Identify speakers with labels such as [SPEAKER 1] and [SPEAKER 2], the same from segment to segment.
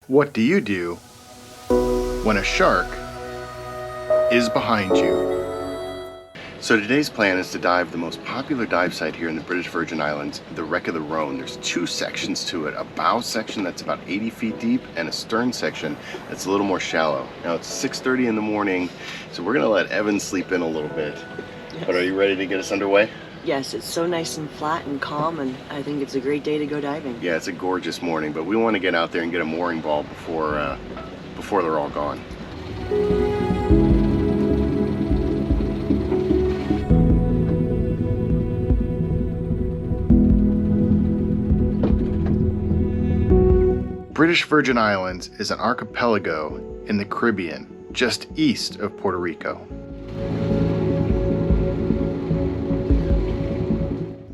[SPEAKER 1] What do you do when a shark is behind you? So today's plan is to dive the most popular dive site here in the British Virgin Islands, the wreck of the Rhone. There's two sections to it, a bow section that's about 80 feet deep and a stern section that's a little more shallow. Now it's 6:30 in the morning, so we're gonna let Evan sleep in a little bit. Yes. But are you ready to get us underway?
[SPEAKER 2] Yes, it's so nice and flat and calm, and I think it's a great day to go diving.
[SPEAKER 1] Yeah, it's a gorgeous morning, but we want to get out there and get a mooring ball before they're all gone. British Virgin Islands is an archipelago in the Caribbean, just east of Puerto Rico.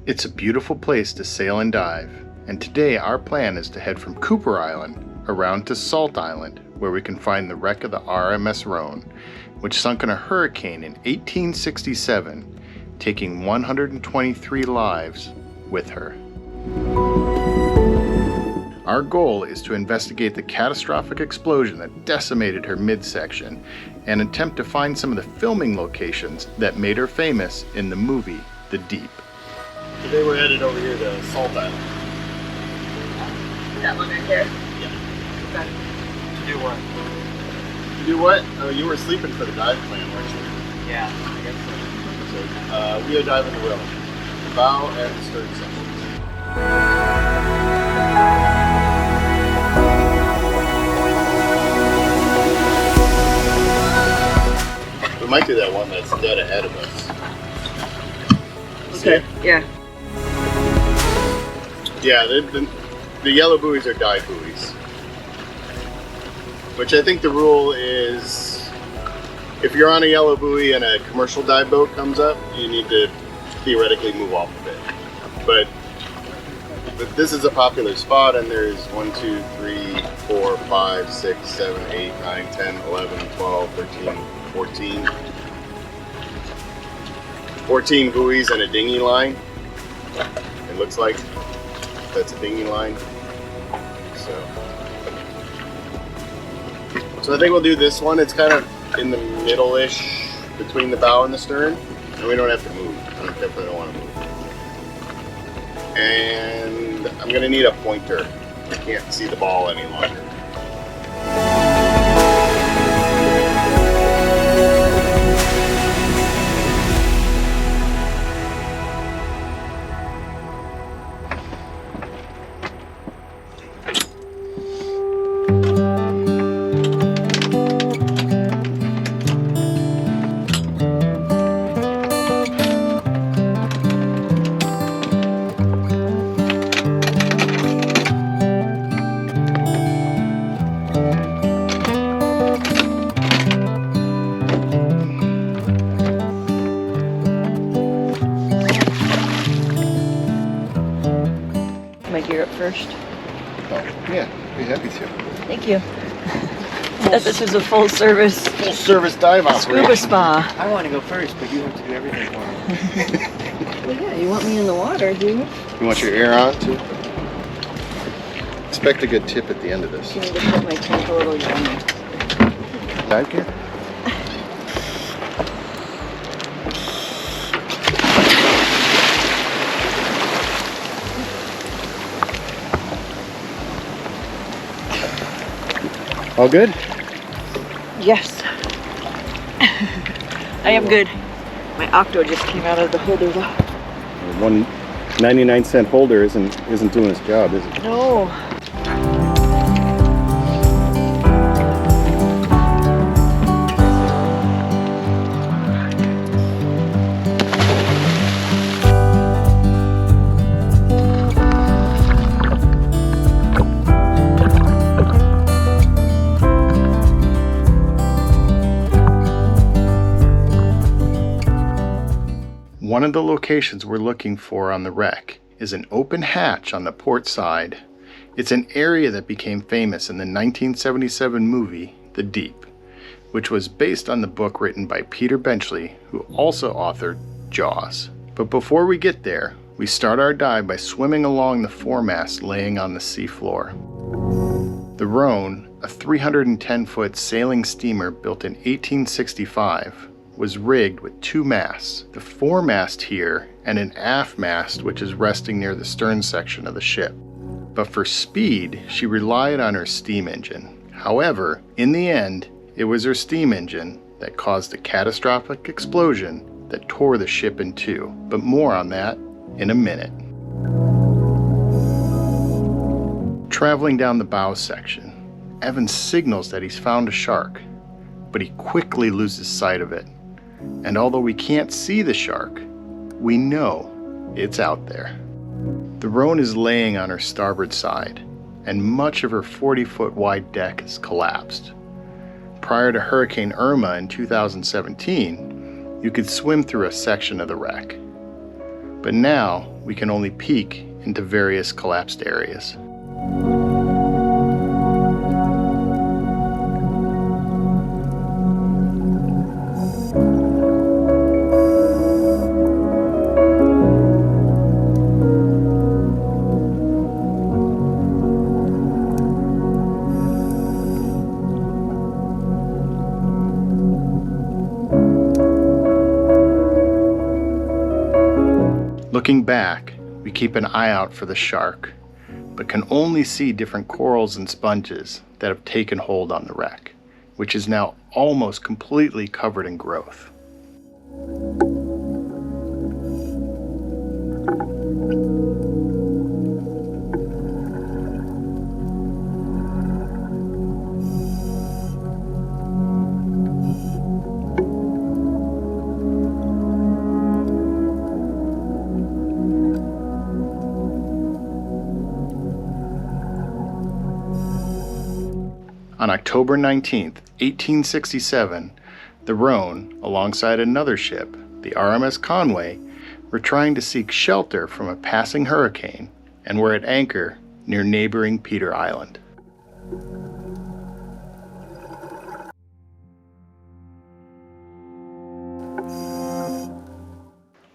[SPEAKER 1] It's a beautiful place to sail and dive, and today our plan is to head from Cooper Island around to Salt Island, where we can find the wreck of the RMS Rhone, which sunk in a hurricane in 1867, taking 123 lives with her. Our goal is to investigate the catastrophic explosion that decimated her midsection and attempt to find some of the filming locations that made her famous in the movie The Deep.
[SPEAKER 3] Today we're headed over here to Salt Island.
[SPEAKER 2] That one right there?
[SPEAKER 3] Yeah.
[SPEAKER 2] Okay.
[SPEAKER 3] To do what? To do what? Oh, you were sleeping for the dive plan, weren't you?
[SPEAKER 2] Yeah, I guess so.
[SPEAKER 3] So, we are diving the Rhone, the bow and the stern sections. We might do that one that's dead ahead of us.
[SPEAKER 2] Okay. Yeah.
[SPEAKER 3] Yeah, the yellow buoys are dive buoys. Which I think the rule is, if you're on a yellow buoy and a commercial dive boat comes up, you need to theoretically move off of it. But this is a popular spot, and there's 1, 2, 3, 4, 5, 6, 7, 8, 9, 10, 11, 12, 13, 14. 14 buoys and a dinghy line. It looks like that's a dinghy line. So I think we'll do this one. It's kind of in the middle-ish between the bow and the stern, and we don't have to move. I definitely don't want to move. And I'm gonna need a pointer. I can't see the ball any longer.
[SPEAKER 2] My gear up first.
[SPEAKER 1] Oh, yeah, be happy to.
[SPEAKER 2] Thank you. This is a full service
[SPEAKER 1] dive operation.
[SPEAKER 2] scuba spa.
[SPEAKER 4] I want to go first, but you have to do everything for me.
[SPEAKER 2] Well, yeah, you want me in the water, do you?
[SPEAKER 1] You want your air on too? Expect a good tip at the end of this.
[SPEAKER 2] I need to put my tank a little yummy.
[SPEAKER 1] Dive gear? All good?
[SPEAKER 2] Yes. I am good. My octo just came out of the holder though.
[SPEAKER 1] One 99-cent holder isn't doing its job, is it?
[SPEAKER 2] No.
[SPEAKER 1] One of the locations we're looking for on the wreck is an open hatch on the port side. It's an area that became famous in the 1977 movie, The Deep, which was based on the book written by Peter Benchley, who also authored Jaws. But before we get there, we start our dive by swimming along the foremast laying on the seafloor. The The Rhone, a 310-foot sailing steamer built in 1865, was rigged with 2 masts, the foremast here and an aft mast which is resting near the stern section of the ship. But for speed, she relied on her steam engine. However, in the end, it was her steam engine that caused a catastrophic explosion that tore the ship in two. But more on that in a minute. Traveling down the bow section, Evan signals that he's found a shark, but he quickly loses sight of it. And although we can't see the shark, we know it's out there. The Rhone is laying on her starboard side, and much of her 40-foot wide deck has collapsed. Prior to Hurricane Irma in 2017, you could swim through a section of the wreck. But now we can only peek into various collapsed areas. Looking back, we keep an eye out for the shark, but can only see different corals and sponges that have taken hold on the wreck, which is now almost completely covered in growth. On October 19, 1867, the Rhone, alongside another ship, the RMS Conway, were trying to seek shelter from a passing hurricane and were at anchor near neighboring Peter Island.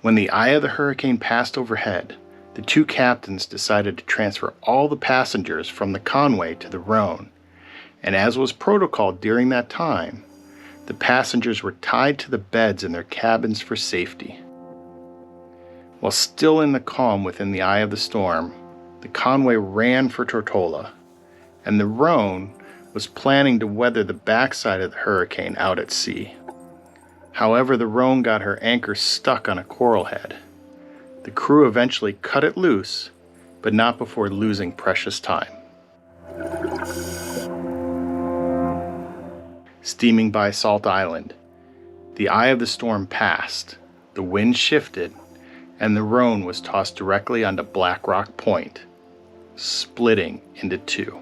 [SPEAKER 1] When the eye of the hurricane passed overhead, the two captains decided to transfer all the passengers from the Conway to the Rhone. And as was protocol during that time, the passengers were tied to the beds in their cabins for safety. While still in the calm within the eye of the storm, the Conway ran for Tortola, and the Rhone was planning to weather the backside of the hurricane out at sea. However, the Rhone got her anchor stuck on a coral head. The crew eventually cut it loose, but not before losing precious time. Steaming by Salt Island, the eye of the storm passed, the wind shifted, and the Rhone was tossed directly onto Black Rock Point, splitting into two.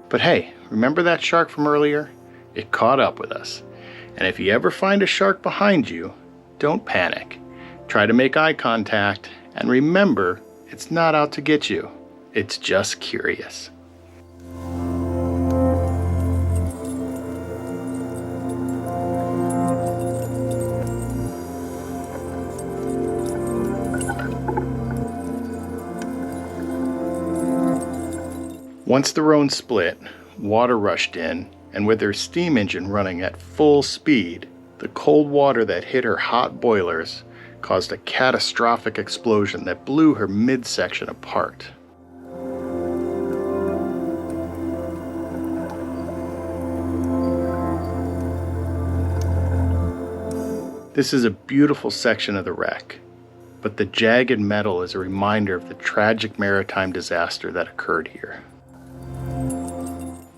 [SPEAKER 1] But hey, remember that shark from earlier? It caught up with us. And if you ever find a shark behind you, don't panic. Try to make eye contact, and remember, it's not out to get you. It's just curious. Once the Rhone split, water rushed in, and with her steam engine running at full speed, the cold water that hit her hot boilers caused a catastrophic explosion that blew her midsection apart. This is a beautiful section of the wreck, but the jagged metal is a reminder of the tragic maritime disaster that occurred here.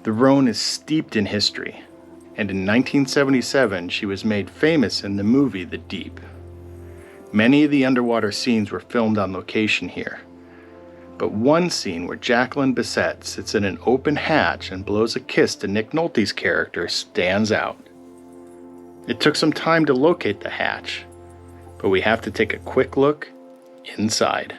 [SPEAKER 1] The Rhone is steeped in history, and in 1977 she was made famous in the movie The Deep. Many of the underwater scenes were filmed on location here, but one scene where Jacqueline Bisset sits in an open hatch and blows a kiss to Nick Nolte's character stands out. It took some time to locate the hatch, but we have to take a quick look inside.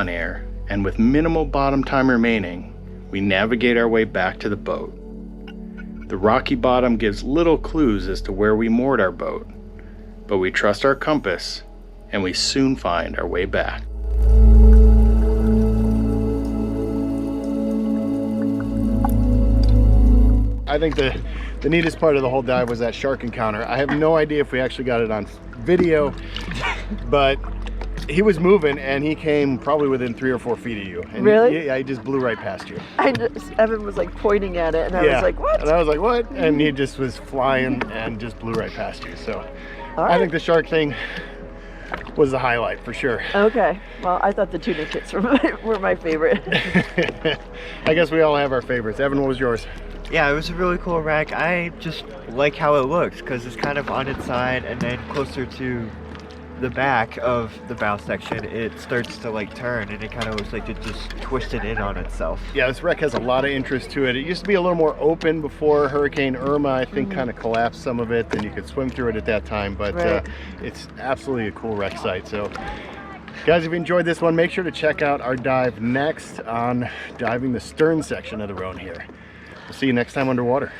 [SPEAKER 1] on air, and with minimal bottom time remaining, we navigate our way back to the boat. The rocky bottom gives little clues as to where we moored our boat, but we trust our compass, and we soon find our way back.
[SPEAKER 3] I think the neatest part of the whole dive was that shark encounter. I have no idea if we actually got it on video, but he was moving and he came probably within 3 or 4 feet of you. And
[SPEAKER 2] Really?
[SPEAKER 3] He just blew right past you.
[SPEAKER 2] Evan was like pointing at it, and I was like, what?
[SPEAKER 3] And I was like, what? And he just was flying and just blew right past you. So
[SPEAKER 2] All right.
[SPEAKER 3] I think the shark thing was the highlight for sure.
[SPEAKER 2] Okay. Well, I thought the tuna kits were my favorite.
[SPEAKER 3] I guess we all have our favorites. Evan, what was yours?
[SPEAKER 4] Yeah, it was a really cool wreck. I just like how it looks because it's kind of on its side, and then closer to the back of the bow section, it starts to like turn, and it kind of looks like it just twisted in on itself.
[SPEAKER 3] Yeah, this wreck has a lot of interest to it. It used to be a little more open before Hurricane Irma, I think, kind of collapsed some of it, and you could swim through it at that time, but
[SPEAKER 2] Right.
[SPEAKER 3] it's absolutely a cool wreck site. So guys, if you enjoyed this one, make sure to check out our dive next on diving the stern section of the Rhone here. We'll see you next time underwater.